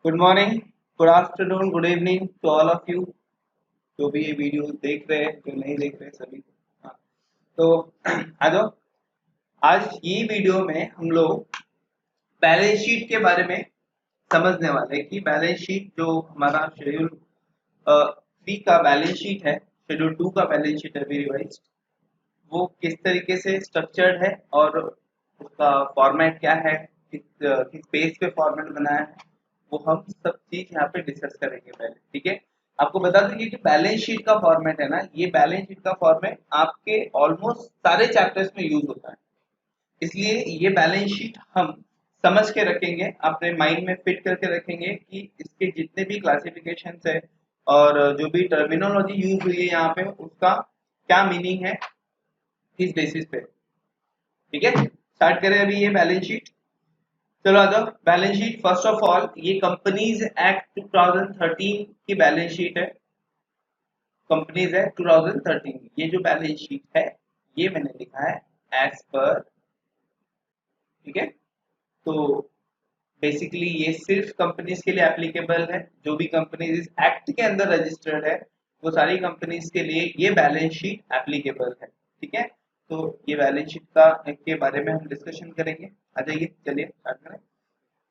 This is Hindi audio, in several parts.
Good morning, good afternoon, good evening to all of you जो भी ये वीडियो देख रहे हैं, जो नहीं देख रहे हैं सभी। हाँ, तो आ जाओ। आज ये वीडियो में हम लोग बैलेंस शीट के बारे में समझने वाले हैं कि बैलेंस शीट जो हमारा शेड्यूल 3 का बैलेंस शीट है, शेड्यूल 2 का बैलेंस शीट है अभी रिवाइज, वो किस तरीके से स्ट्रक्चर्ड है और उसका फॉर्मेट क्या है, किस पेज पे फॉर्मेट बनाया है, वो हम सब चीज यहाँ पे डिस्कस करेंगे पहले। ठीक है, आपको बता दूं कि बैलेंस शीट का फॉर्मेट है ना, ये बैलेंस शीट का फॉर्मेट आपके ऑलमोस्ट सारे चैप्टर्स में यूज होता है। इसलिए ये बैलेंस शीट हम समझ के रखेंगे, अपने माइंड में फिट करके रखेंगे कि इसके जितने भी क्लासिफिकेशन है और जो भी टर्मिनोलॉजी यूज हुई है यहाँ पे उसका क्या मीनिंग है, किस बेसिस पे। ठीक है, स्टार्ट करें अभी ये बैलेंस शीट। चलो आ जाओ। Balance sheet first of all ये कंपनीज एक्ट 2013 की बैलेंस शीट है। कंपनीज एक्ट 2013 ये जो बैलेंस शीट है ये मैंने लिखा है एज पर। ठीक है, तो बेसिकली ये सिर्फ कंपनीज के लिए एप्लीकेबल है। जो भी कंपनीज इस एक्ट के अंदर रजिस्टर्ड है वो सारी कंपनीज के लिए ये बैलेंस शीट एप्लीकेबल है। ठीक है, तो ये बैलेंस शीट का के बारे में हम डिस्कशन करेंगे। आ जाइए, चलिए स्टार्ट करें।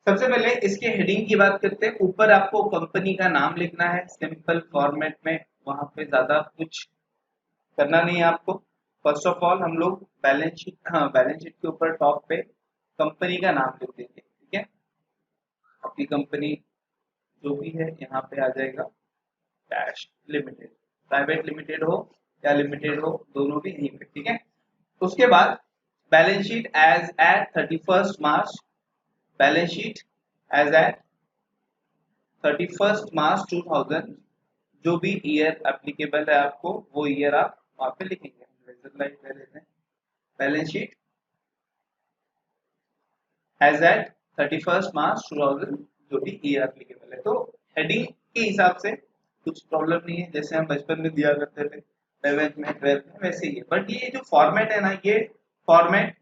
सबसे पहले इसके हेडिंग की बात करते हैं। ऊपर आपको कंपनी का नाम लिखना है सिंपल फॉर्मेट में, वहां पे ज्यादा कुछ करना नहीं है आपको। फर्स्ट ऑफ ऑल हम लोग बैलेंस शीट, हाँ बैलेंस शीट के ऊपर टॉप पे कंपनी का नाम लिख देंगे। ठीक है, आपकी कंपनी जो भी है यहाँ पे आ जाएगा डैश लिमिटेड, प्राइवेट लिमिटेड हो या लिमिटेड हो दोनों भी यहीं पे। ठीक है, उसके बाद बैलेंस शीट एज एट 31 मार्च, बैलेंस शीट एज एट 31 मार्च 2000, जो भी ईयर एप्लीकेबल है आपको वो ईयर आप वहां पे लिखेंगे। बैलेंस शीट एज एट 31 मार्च 2000, जो भी ईयर एप्लीकेबल है। तो हेडिंग के हिसाब से कुछ प्रॉब्लम नहीं है, जैसे हम बचपन में दिया करते थे 11th में 12th में वैसे ही है। बट ये जो फॉर्मेट है ना, ये फॉर्मेट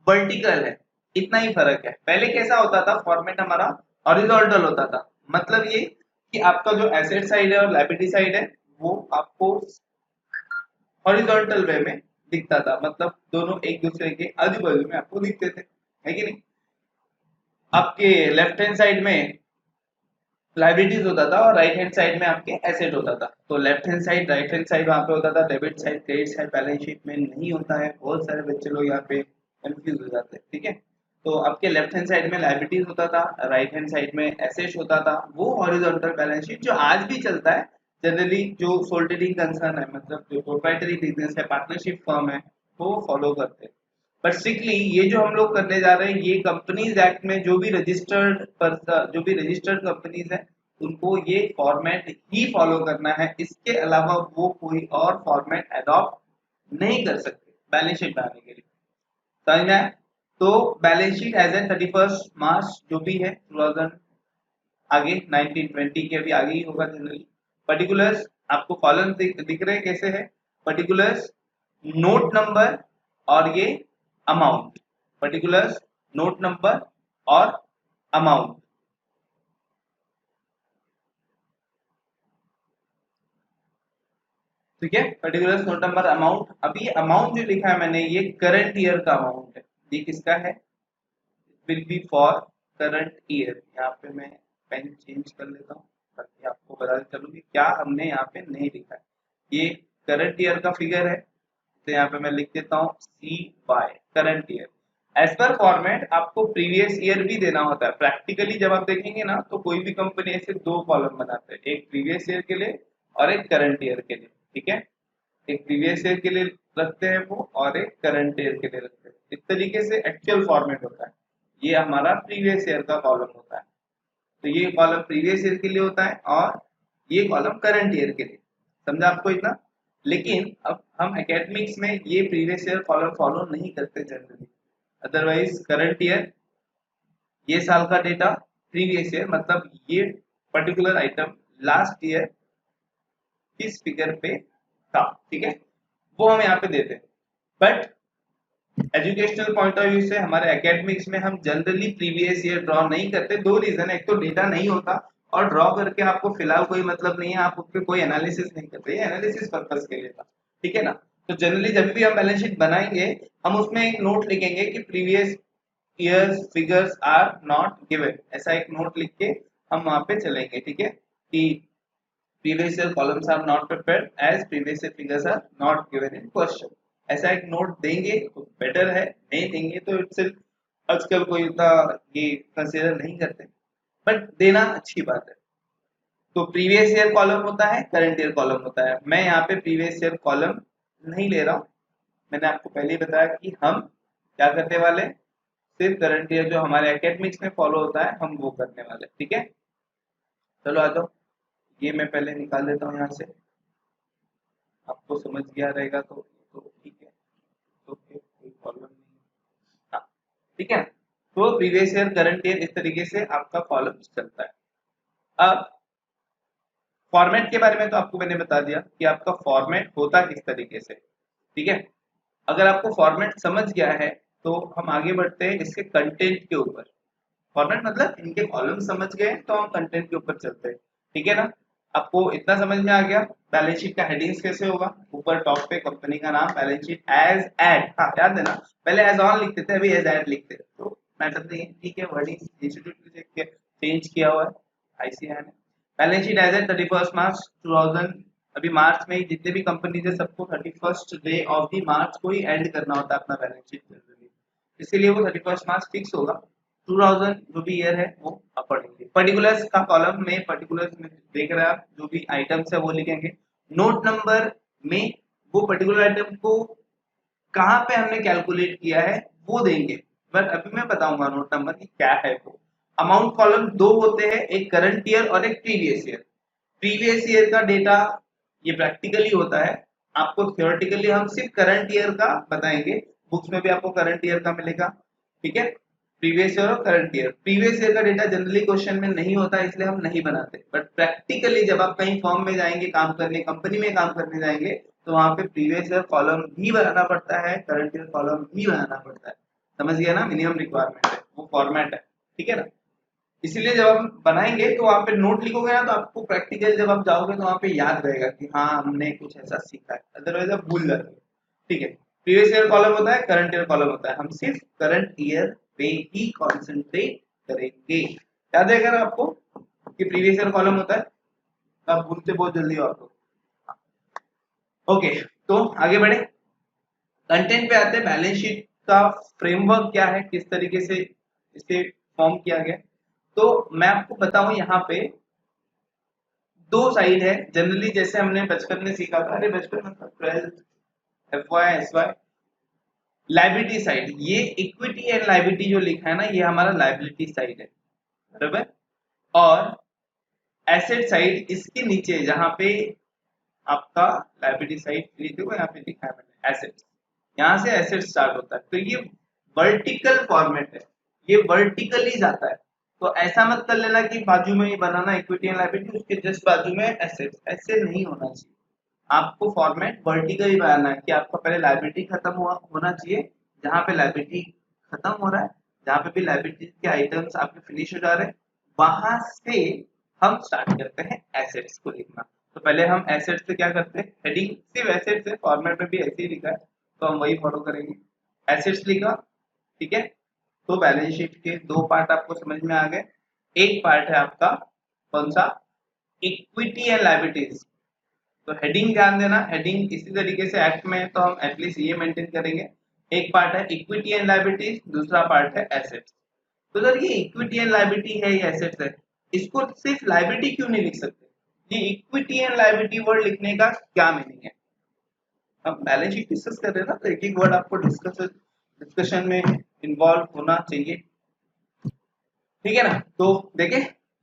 वर्टिकल है, इतना ही फर्क है। पहले कैसा होता था फॉर्मेट हमारा, हॉरिजॉन्टल होता था। मतलब ये कि आपका जो एसेट साइड है और लायबिलिटी साइड है वो आपको हॉरिजॉन्टल वे में दिखता था, मतलब दोनों एक दूसरे के आजू बाजू में आपको दिखते थे, है कि नहीं। आपके लेफ्ट हैंड साइड में लाइबिलिटीज होता था और राइट हैंड साइड में आपके एसेट होता था। तो left hand side right hand side वहां पे होता था, debit side credit side balance sheet में नहीं होता है। बहुत सारे बच्चे लोग यहाँ पे कंफ्यूज हो जाते हैं। ठीक है, तो आपके लेफ्ट हैंड साइड में लाइबिलिटीज होता था, राइट हैंड साइड में एसेट होता था। वो हॉरिजॉन्टल बैलेंस शीट जो आज भी चलता है जनरली, जो सोल ट्रेडिंग कंसर्न है, मतलब जो प्रोप्राइटरी बिजनेस है, पार्टनरशिप फर्म है, वो फॉलो करते हैं। बट स्ट्रिक्टली ये जो हम लोग करने जा रहे हैं, ये कंपनीज एक्ट में जो भी रजिस्टर्ड कंपनीज है उनको ये फॉर्मेट ही फॉलो करना है। इसके अलावा वो कोई और फॉर्मेट अडॉप्ट नहीं कर सकते बैलेंस शीट बनाने के लिए। समझ में आया? तो बैलेंस शीट एज एन 31 मार्च जो भी है 2000, आगे 1920 के अभी आगे ही होगा जनरली। पर्टिकुलर्स आपको कॉलम दिख रहे हैं कैसे है, पर्टिकुलर्स, नोट नंबर और ये अमाउंट। पर्टिकुलर्स, नोट नंबर और अमाउंट। ठीक है, पर्टिकुलर्स, नोट नंबर, अमाउंट। अभी अमाउंट जो लिखा है मैंने ये करंट ईयर का अमाउंट है। ये किसका है, will be for current year. यहाँ पे मैं पेन चेंज कर लेता हूँ ताकि आपको बता चलूँ कि क्या हमने यहाँ पे नहीं लिखा है। ये करंट ईयर का फिगर है, तो यहाँ पे मैं लिख देता हूँ CY current year. As per format आपको प्रीवियस ईयर भी देना होता है। प्रैक्टिकली जब आप देखेंगे ना तो कोई भी कंपनी ऐसे दो कॉलम बनाते हैं, एक प्रीवियस ईयर के लिए और एक करंट ईयर के लिए। ठीक है, एक प्रीवियस ईयर के लिए रखते हैं वो और एक करंट ईयर के लिए रखते हैं। इस तरीके से एक्चुअल फॉर्मेट होता है। ये हमारा प्रीवियस ईयर का कॉलम होता है, तो ये कॉलम प्रीवियस ईयर के लिए होता है और ये कॉलम करंट ईयर के लिए। समझा आपको इतना? लेकिन अब हम एकेडमिक्स में ये प्रीवियस ईयर कॉलम फॉलो नहीं करते जनरली। अदरवाइज करंट ईयर ये साल का डेटा, प्रीवियस ईयर मतलब ये पर्टिकुलर आइटम लास्ट ईयर किस फिगर पे था। ठीक है, वो हम यहाँ पे देते हैं। But educational point of view से हमारे एकेडमिक्स में हम जनरली प्रीवियस ईयर ड्रॉ नहीं करते। दो रीजन है, एक तो डेटा नहीं होता और ड्रॉ करके आपको फिलहाल कोई मतलब नहीं है, आप उस पर कोई एनालिसिस नहीं करते, एनालिसिस पर्पज के लिए था, ठीक है ना। तो जनरली जब भी हम बैलेंस शीट बनाएंगे हम उसमें एक नोट लिखेंगे कि previous years figures are not given, ऐसा एक नोट लिख के हम वहां पे चलेंगे, ठीक है, कि previous year columns are not prepared as previous year figures are not given in question, ऐसा एक नोट देंगे तो बेटर है, नहीं देंगे तो इट्स आजकल कोई उतना ये कंसीडर नहीं करते, बट देना अच्छी बात है। तो प्रीवियस ईयर कॉलम होता है, करंट ईयर कॉलम होता है, मैं यहाँ पे प्रीवियस ईयर कॉलम नहीं ले रहा हूँ, मैंने आपको पहले ही बताया कि हम क्या करने वाले, सिर्फ करंट ईयर जो हमारे एकेडमिक्स में फॉलो होता है हम वो करने वाले, ठीक है। चलो आ जाओ, ये मैं पहले निकाल देता हूँ यहाँ से, आपको समझ गया रहेगा तो ठीक है, तो फिर कोई प्रॉब्लम नहीं। हाँ ठीक है, तो प्रीवियस ईयर करंट ईयर इस तरीके से आपका कॉलम चलता है। अब फॉर्मेट के बारे में तो आपको मैंने बता दिया कि आपका फॉर्मेट होता किस तरीके से, ठीक है। अगर आपको फॉर्मेट समझ गया है तो हम आगे बढ़ते हैं इसके कंटेंट के ऊपर। फॉर्मेट मतलब इनके कॉलम समझ गए तो हम कंटेंट के ऊपर चलते हैं, ठीक है ना। आपको इतना समझ में आ गया बैलेंस शीट का हेडिंग्स कैसे होगा, ऊपर टॉप पे कंपनी का नाम, बैलेंस शीट एज एड, हाँ याद देना पहले एज ऑन लिखते थे अभी एज एड लिखते हैं, तो मैटर नहीं है, ठीक है, वर्डिंग इंस्टीट्यूट से चेंज किया हुआ है आईसीआई ने। बैलेंस शीट एज एड 31 मार्च 2000, अभी मार्च में जितने भी कंपनी है सबको 31st डे ऑफ द मार्च को ही एड करना होता है अपना बैलेंस शीट जनरली, इसीलिए वो 31 मार्च फिक्स होगा। 2000 जो भी ईयर है वो पढ़ेंगे, पर्टिकुलर्स का कॉलम में पर्टिकुलर्स में देख रहे हैं आप, जो भी आइटम्स है वो लिखेंगे, नोट नंबर में वो पर्टिकुलर आइटम को कहाँ पे हमने कैलकुलेट किया है वो देंगे, बट अभी मैं बताऊंगा नोट नंबर की क्या है वो। अमाउंट कॉलम दो होते हैं, एक करंट ईयर और एक प्रीवियस ईयर। प्रीवियस ईयर का डेटा ये प्रैक्टिकली होता है, आपको थियोरेटिकली हम सिर्फ करंट ईयर का बताएंगे, बुक्स में भी आपको करंट ईयर का मिलेगा, ठीक है। प्रीवियस ईयर और करंट ईयर, प्रीवियस ईयर का डेटा जनरली क्वेश्चन में नहीं होता इसलिए हम नहीं बनाते, बट प्रैक्टिकली जब आप कहीं फॉर्म में जाएंगे काम करने, कंपनी में काम करने जाएंगे तो वहां पे प्रीवियस ईयर कॉलम भी बनाना पड़ता है, करंट ईयर कॉलम भी बनाना पड़ता है, समझ गया ना, मिनिमम रिक्वायरमेंट है, वो फॉर्मेट है, ठीक है ना। इसीलिए जब हम बनाएंगे तो वहां पे नोट लिखोगे ना तो आपको प्रैक्टिकल जब आप जाओगे तो वहां पे याद रहेगा कि हाँ हमने कुछ ऐसा सीखा है, अदरवाइज आप भूल जाते हो, ठीक है। प्रीवियस ईयर कॉलम होता है, करंट ईयर कॉलम होता है, हम सिर्फ करंट ईयर पे ही कॉन्सेंट्रेट करेंगे, याद है अगर आपको कि प्रीवियस ईयर कॉलम होता है, तो आप भूलते बहुत जल्दी हो आप लोग। ओके, तो आगे बढ़े, कंटेंट पे आते हैं, बैलेंस शीट का फ्रेमवर्क क्या है, किस तरीके से इसे फॉर्म किया गया। तो मैं आपको बताऊं यहाँ पे दो साइड है जनरली, जैसे हमने बचपन में सीखा था, अरे बचपन में 12th FY SY, liability side, ये इक्विटी एंड लाइबिलिटी जो लिखा है ना ये हमारा लाइबिलिटी साइड है, बराबर। और एसेट साइड इसके नीचे जहां पे आपका लाइबिलिटी साइड देखो यहाँ पे लिखा है मैंने एसेट्स, यहाँ से एसेट स्टार्ट होता है, तो ये वर्टिकल फॉर्मेट है, ये वर्टिकली जाता है, तो ऐसा मत कर लेना कि बाजू में ये बनाना इक्विटी एंड लायबिलिटी उसके जस्ट बाजू में एसेट्स, ऐसे नहीं होना चाहिए, आपको फॉर्मेट वर्टिकली बनाना है कि आपका पहले लायबिलिटी खत्म होना चाहिए, जहां पे लायबिलिटी खत्म हो रहा है, जहां पे भी लायबिलिटी के आइटम्स आपके फिनिश हो जा रहे हैं वहां से हम स्टार्ट करते हैं एसेट्स को लिखना। तो पहले हम एसेट्स से क्या करते हैं, हेडिंग सिर्फ एसेट्स है, फॉर्मेट में भी ऐसे ही लिखा है तो हम वही फॉलो करेंगे, एसेट्स लिखा, ठीक है। तो बैलेंस शीट के दो पार्ट आपको समझ में आ गए, एक पार्ट है आपका कौन सा, इक्विटी एंड लायबिलिटीज, तो हेडिंग ध्यान देना, हेडिंग इसी तरीके से एक्ट में है तो हम एटलीस्ट ये मेंटेन करेंगे, एक पार्ट है इक्विटी एंड लायबिलिटीज, दूसरा पार्ट है एसेट्स। तो सर ये इक्विटी एंड लायबिलिटी है, ये एसेट्स है, इसको सिर्फ लायबिलिटी क्यों नहीं लिख सकते, ये इक्विटी एंड लायबिलिटी वर्ड लिखने का क्या मीनिंग है, हम बैलेंस शीट डिस्कस कर रहे हैं ना तो एक एक वर्ड आपको डिस्कशन में इन्वॉल्व होना चाहिए, ठीक है ना। तो देखें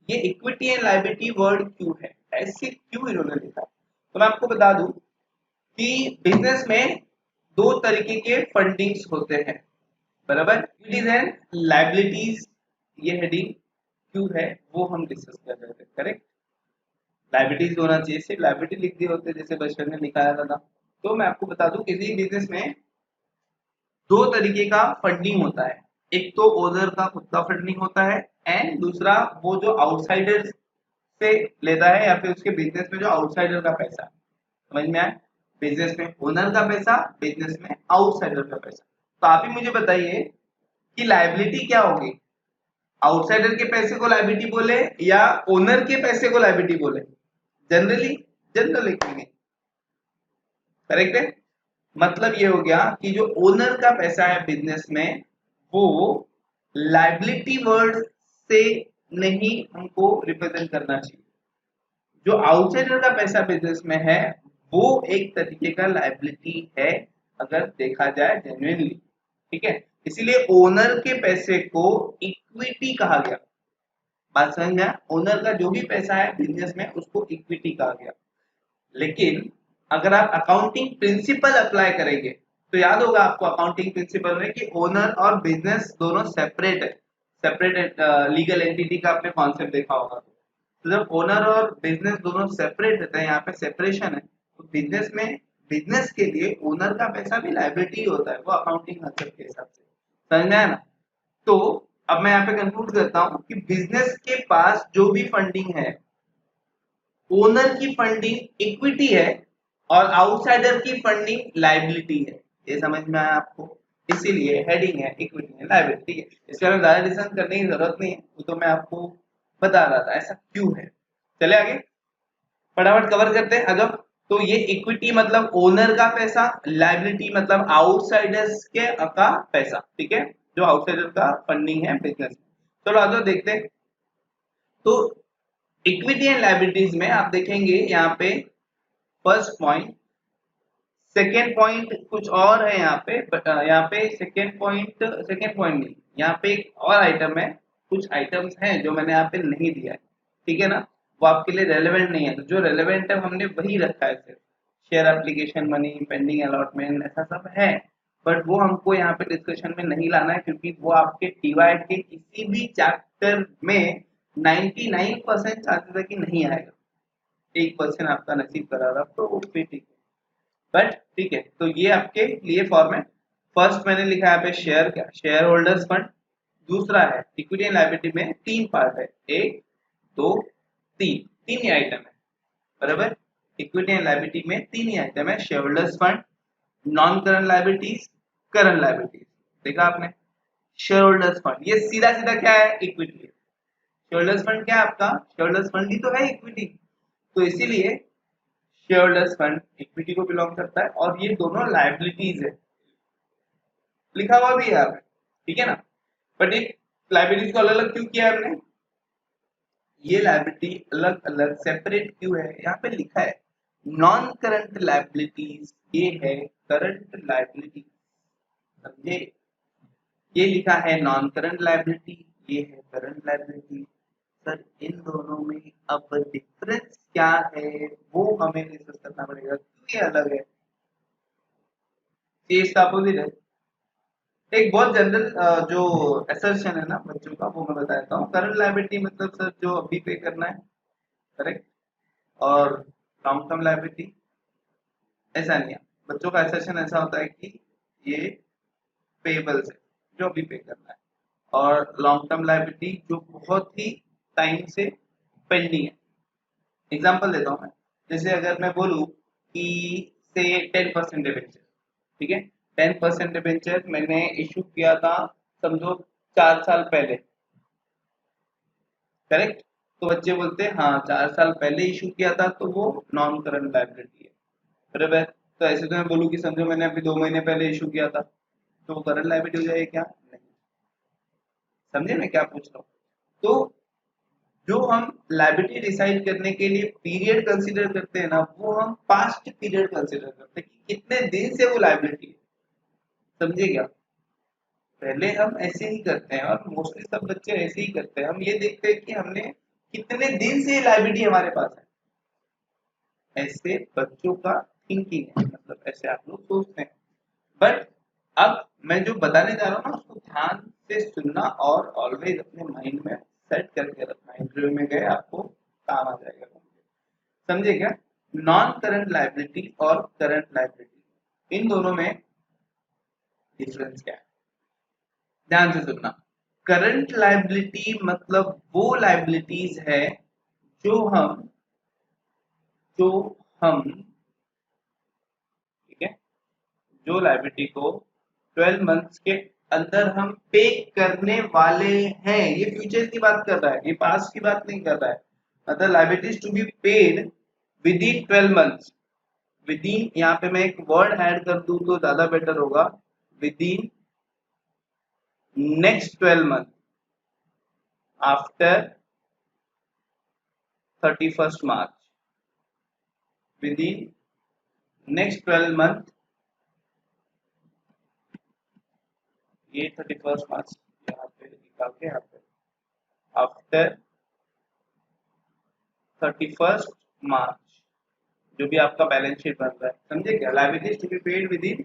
ये इक्विटी एंड लायबिलिटी वर्ड क्यों है, ऐसे क्यों इन्होंने लिखा, तो मैं आपको बता दूं कि बिजनेस में दो तरीके के फंडिंग्स होते हैं, बराबर, इक्विटीज एंड लायबिलिटीज, ये हेडिंग क्यों है वो हम डिस्कस कर रहे थे, करेक्ट। लायबिलिटीज होना चाहिए, सिर्फ लायबिलिटी लिख दिए होते जैसे बचपन में लिखाया था। तो मैं आपको बता दूं किसी बिजनेस में दो तरीके का फंडिंग होता है, एक तो ओनर का खुद का फंडिंग होता है एंड दूसरा वो जो आउटसाइडर्स से लेता है या फिर उसके बिजनेस में जो आउटसाइडर का पैसा है। समझ में आया? बिजनेस में ओनर का पैसा, बिजनेस में आउटसाइडर का पैसा। तो आप ही मुझे बताइए कि लायबिलिटी क्या होगी, आउटसाइडर के पैसे को लायबिलिटी बोले या ओनर के पैसे को लायबिलिटी बोले? जनरली जनरल लिखेंगे, करेक्ट है। मतलब ये हो गया कि जो ओनर का पैसा है बिजनेस में वो लायबिलिटी वर्ड से नहीं हमको रिप्रेजेंट करना चाहिए। जो आउटसाइडर का पैसा बिजनेस में है वो एक तरीके का लायबिलिटी है अगर देखा जाए जेन्युइनली, ठीक है। इसीलिए ओनर के पैसे को इक्विटी कहा गया। बात समझ में? ओनर का जो भी पैसा है बिजनेस में उसको इक्विटी कहा गया। लेकिन अगर आप अकाउंटिंग प्रिंसिपल अप्लाई करेंगे तो याद होगा आपको अकाउंटिंग प्रिंसिपल में कि ओनर और बिजनेस दोनों सेपरेट है। सेपरेट लीगल एंटिटी का आपने कॉन्सेप्ट देखा होगा। तो जब ओनर और बिजनेस दोनों सेपरेट रहते हैं, यहाँ पे सेपरेशन है, तो बिजनेस में बिजनेस के लिए ओनर का पैसा भी लायबिलिटी होता है, वो अकाउंटिंग कॉन्सेप्ट के हिसाब से। समझ में आया ना? तो अब मैं यहाँ पे कंक्लूड करता हूँ कि बिजनेस के पास जो भी फंडिंग है, ओनर की फंडिंग इक्विटी है और आउटसाइडर की फंडिंग लायबिलिटी है। ये समझ में आया आपको? इसीलिए हेडिंग है इक्विटी है लायबिलिटी है। इसके बारे में ज्यादा डिस्कस करने की जरूरत नहीं है, वो तो मैं आपको बता रहा था ऐसा क्यों है। चले आगे फटाफट कवर करते हैं। अगर तो ये इक्विटी मतलब ओनर का पैसा, लायबिलिटी मतलब आउटसाइडर्स के का पैसा, ठीक है, जो आउटसाइडर का फंडिंग है बिजनेस। चलो आगे देखते हैं। तो इक्विटी एंड लायबिलिटीज में आप देखेंगे यहाँ पे फर्स्ट पॉइंट, सेकेंड पॉइंट कुछ और है यहाँ पे, यहाँ पे सेकेंड पॉइंट नहीं, यहाँ पे एक और आइटम है, कुछ आइटम्स हैं जो मैंने यहाँ पे नहीं दिया है, ठीक है ना, वो आपके लिए रेलेवेंट नहीं है। तो जो रेलेवेंट है हमने वही रखा है, सिर्फ share application money, pending allotment, ऐसा सब है, बट वो हमको यहाँ पे डिस्कशन में नहीं लाना है क्योंकि वो आपके टीवाइट के किसी भी चैप्टर में 99% चांसेस है कि नहीं आएगा। 1% आपका नसीब करा रहा तो वो फिर ठीक है, बट ठीक है। तो ये आपके लिए फॉर्मेट, फर्स्ट मैंने लिखा है पे शेयर, क्या शेयर होल्डर्स फंड। दूसरा है इक्विटी एंड लायबिलिटी में तीन पार्ट है, एक दो तीन, तीन ही आइटम है, बराबर। इक्विटी एंड लायबिलिटी में तीन ही आइटम है, share holders fund, non current liabilities, current liabilities. देखा आपने? शेयर होल्डर्स फंड ये सीधा सीधा क्या है, इक्विटी है। शेयर होल्डर्स फंड क्या है आपका, शेयर होल्डर्स फंड ही तो है इक्विटी। तो इसीलिए शेयर होल्डर्स फंड इक्विटी को बिलोंग करता है और ये दोनों लायबिलिटीज है, लिखा हुआ भी है यहाँ पे, ठीक है ना। बट एक लायबिलिटीज को अलग अलग क्यों किया है हमने, ये लायबिलिटी अलग अलग सेपरेट क्यों है, यहाँ पे लिखा है नॉन करंट लायबिलिटीज, ये है करंट लायबिलिटी, समझे? ये लिखा है नॉन करंट लायबिलिटी, ये है करंट लायबिलिटी। सर इन दोनों में अब डिफरेंस क्या है वो हमें डिस्कस करना पड़ेगा, क्यों ये अलग है, ये इसका अपोजिट है। एक बहुत जनरल जो असर्शन है ना बच्चों का, वो मैं बता देता हूँ। करंट लायबिलिटी मतलब सर जो अभी पे करना है, करेक्ट। और लॉन्ग टर्म लायबिलिटी ऐसा नहीं है, बच्चों का असर्शन ऐसा होता है कि ये पेबल्स है जो अभी पे करना है, और लॉन्ग टर्म लायबिलिटी जो बहुत ही टाइम से पेंडिंग है। एग्जांपल देता हूँ मैं, जैसे अगर मैं बोलूँ कि से 10% डिबेंचर, ठीक है, 10% डिबेंचर मैंने इशू किया था समझो 4 साल पहले, करेक्ट। तो बच्चे बोलते हैं हाँ 4 साल पहले इशू किया था तो वो नॉन करंट लायबिलिटी है, बराबर। तो ऐसे तो मैं बोलूँ कि समझो मैंने अभी 2 महीने पहले इशू किया था तो वो करंट लायबिलिटी हो जाएगी क्या? नहीं। समझे मैं क्या पूछ रहा हूँ? तो जो हम लायबिलिटी डिसाइड करने के लिए पीरियड कंसीडर करते हैं ना, वो हम पास्ट पीरियड कंसीडर करते हैं कि कितने दिन से वो लायबिलिटी है, समझे क्या? पहले हम ऐसे ही करते हैं और मोस्टली सब बच्चे ऐसे ही करते हैं, हम ये देखते हैं कि हमने कितने दिन से लायबिलिटी हमारे पास है, ऐसे बच्चों का थिंकिंग है, मतलब ऐसे आप लोग सोचते हैं। बट अब मैं जो बताने जा रहा हूँ ना उसको ध्यान से सुनना और ऑलवेज अपने माइंड में सेट करके रखना, इंटरव्यू में गए आपको काम आ जाएगा, समझे क्या? नॉन करंट लायबिलिटी और करंट लायबिलिटी, इन दोनों में डिफरेंस क्या है, ध्यान से सुनना। करंट लायबिलिटी मतलब वो लायबिलिटीज है जो हम जो हम ठीक है, जो लाइबिलिटी को 12 मंथ्स के अंदर हम पे करने वाले हैं, ये फ्यूचर की बात कर रहा है, ये पास्ट की बात नहीं कर रहा है। मतलब liabilities to be paid within 12 months, within, यहाँ पे मैं एक वर्ड ऐड कर दूं तो ज्यादा बेटर होगा, with in next 12 month after 31st March, with in next 12 month, ये 31st मार्च यहाँ पे निकाल के, यहाँ पे आफ्टर 31st मार्च जो भी आपका बैलेंस शीट बन रहा है, समझे क्या? Liabilities to be paid within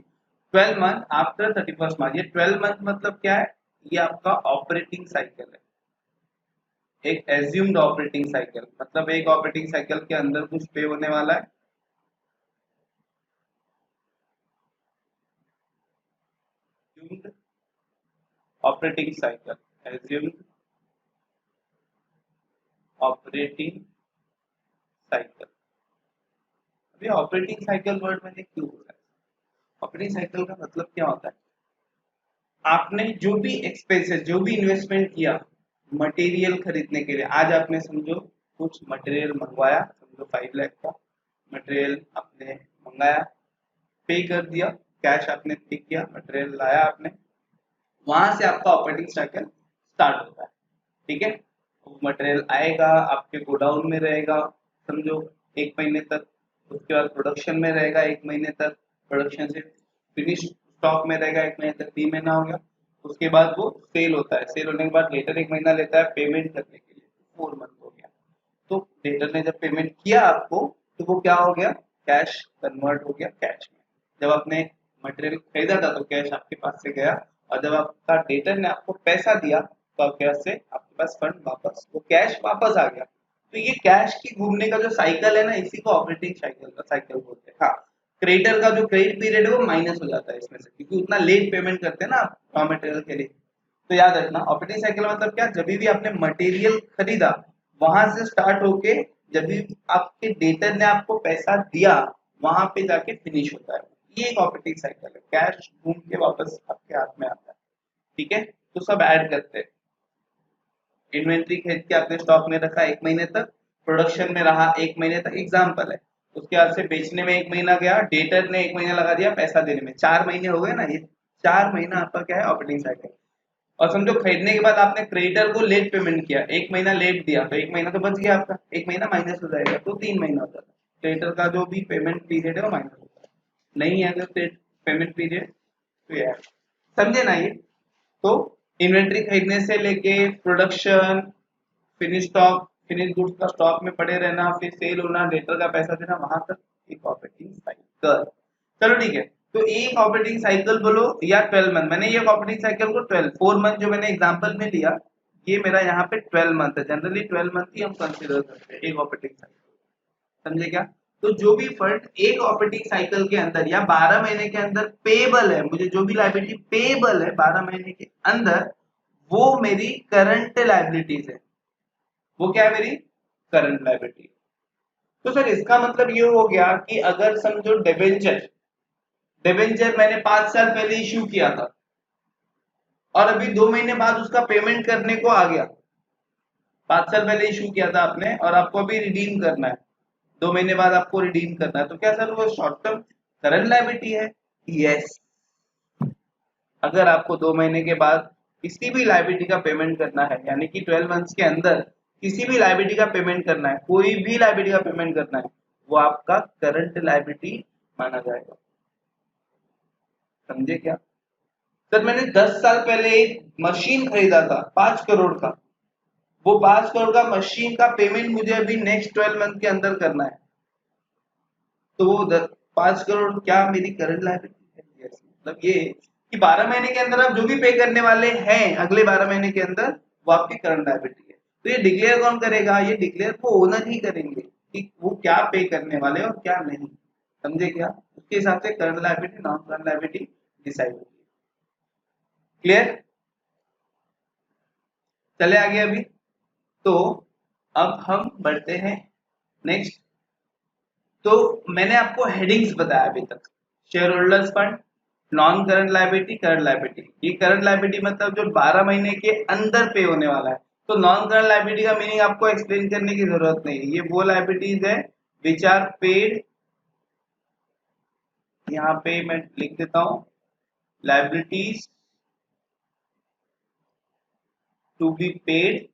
12 month after 31st March. ये 12 मंथ मतलब क्या है? ये आपका ऑपरेटिंग साइकिल है, एक एज्यूम्ड ऑपरेटिंग साइकिल, मतलब एक ऑपरेटिंग साइकिल के अंदर कुछ पे होने वाला है, operating cycle, assumed operating cycle. अभी ऑपरेटिंग साइकिल वर्ड मैंने क्यों बोला? ऑपरेटिंग साइकिल का मतलब क्या होता है? आपने जो भी एक्सपेंसेस, जो भी इन्वेस्टमेंट किया मटेरियल खरीदने के लिए, आज आपने समझो कुछ मटेरियल मंगवाया, समझो 5 लाख का मटेरियल आपने मंगाया, पे कर दिया, कैश आपने पे किया, मटेरियल लाया आपने, वहां से आपका ऑपरेटिंग साइकिल स्टार्ट होता है। ठीक है, मटेरियल आएगा, आपके गोडाउन में रहेगा समझो 1 महीने तक, उसके बाद प्रोडक्शन में रहेगा 1 महीने तक, प्रोडक्शन से फिनिश स्टॉक में रहेगा 1 महीने तक, 3 महीना हो गया, उसके बाद वो सेल होता है, सेल होने के बाद लेटर 1 महीना लेता है पेमेंट करने के लिए, 4 मंथ हो गया। तो डेटर ने जब पेमेंट किया आपको, तो वो क्या हो गया? कैश कन्वर्ट हो गया कैश में। जब आपने मटेरियल खरीदा था तो कैश आपके पास से गया, और जब आपका डेटर ने आपको पैसा दिया तो आपके पास से आपके पास फंड वापस, वो कैश वापस आ गया। तो ये कैश की घूमने का जो साइकिल है ना, इसी को ऑपरेटिंग साइकिल का साइकिल बोलते हैं। हाँ, क्रेडिटर का जो क्रेडिट पीरियड है वो माइनस हो जाता है इसमें से, क्योंकि उतना लेट पेमेंट करते हैं ना आप रॉ मटेरियल के लिए। तो याद रखना, ऑपरेटिंग साइकिल मतलब क्या? जब भी आपने मटेरियल खरीदा वहां से स्टार्ट होके जब भी आपके डेटर ने आपको पैसा दिया वहां पे जाके फिनिश होता है, ये एक ऑपरेटिंग साइकिल है। कैश घूम के वापस आपके हाथ में आता है। ठीक है, तो सब ऐड करते हैं। इन्वेंट्री खरीद के आपने स्टॉक में रखा 1 महीने तक, प्रोडक्शन में रहा 1 महीने तक, एग्जाम्पल है। उसके बाद से बेचने में 1 महीना गया, डेटर ने 1 महीना लगा दिया पैसा देने में, 4 महीने हो गए ना, ये 4 महीना आपका क्या है? Operating cycle. और समझो खरीदने के बाद आपने क्रेडिटर को लेट पेमेंट किया, 1 महीना लेट दिया, तो 1 महीना तो बच गया आपका, 1 महीना माइनस हो जाएगा, तो 3 महीना हो जाता है। क्रेडिटर का जो भी पेमेंट पीरियड है वो माइनस होता है, नहीं है अगर पेमेंट पीरियड तो यार, समझे ना ये? तो इन्वेंट्री खरीदने से लेके production, finish stock, finish goods का स्टॉक में पड़े रहना, फिर सेल होना, डेटर का पैसा देना, वहां तक एक ऑपरेटिंग साइकिल। चलो ठीक है, तो एक ऑपरेटिंग साइकिल बोलो या 12 मंथ, मैंने ये ऑपरेटिंग साइकिल को 4 मंथ जो मैंने एग्जांपल में लिया, ये मेरा यहाँ पे 12 मंथ है, जनरली 12 मंथ ही हम कंसिडर करते हैं एक ऑपरेटिंग साइकिल। समझे क्या? तो जो भी फंड एक ऑपरेटिंग साइकिल के अंदर या 12 महीने के अंदर पेबल है, मुझे जो भी लाइबिलिटी पेबल है 12 महीने के अंदर, वो मेरी करंट लाइबिलिटीज है। वो क्या है? मेरी करंट लाइबिलिटी। तो सर इसका मतलब ये हो गया कि अगर समझो डिबेंचर, डिबेंचर मैंने 5 साल पहले इश्यू किया था और अभी 2 महीने बाद उसका पेमेंट करने को आ गया, 5 साल पहले इश्यू किया था आपने और आपको अभी रिडीम करना है, 2 महीने बाद आपको रिडीम करना है, तो क्या सर वो शॉर्ट टर्म करंट लायबिलिटी है? यस। अगर आपको 2 महीने के बाद किसी भी लायबिलिटी का पेमेंट करना है, यानी कि 12 मंथ्स के अंदर किसी भी लायबिलिटी का पेमेंट करना है, कोई भी लायबिलिटी का पेमेंट करना है, वो आपका करंट लायबिलिटी माना जाएगा। समझे क्या? सर मैंने 10 साल पहले एक मशीन खरीदा था 5 करोड़ का, वो 5 करोड़ का मशीन का पेमेंट मुझे अभी नेक्स्ट 12 मंथ के अंदर करना है, तो वो 5 करोड़ क्या मेरी करंट लायबिलिटी है? yes. मतलब ये कि 12 महीने के अंदर आप जो भी पे करने वाले हैं अगले 12 महीने के अंदर, वो आपकी करंट लायबिलिटी है। तो ये डिक्लेयर कौन करेगा? ये डिक्लेयर को ओनर ही करेंगे कि वो क्या पे करने वाले और क्या नहीं। समझे क्या? उसके हिसाब से current liability non current liability decide होगी। क्लियर? चले आगे अभी। तो अब हम बढ़ते हैं नेक्स्ट। तो मैंने आपको हेडिंग्स बताया अभी तक, share holders fund, non current liability, current liability. ये करंट लायबिलिटी मतलब जो 12 महीने के अंदर पे होने वाला है। तो नॉन करंट लायबिलिटी का मीनिंग आपको एक्सप्लेन करने की जरूरत नहीं है, ये वो लायबिलिटीज है विच आर पेड, यहाँ पे मैं लिख देता हूं, लायबिलिटीज टू बी पेड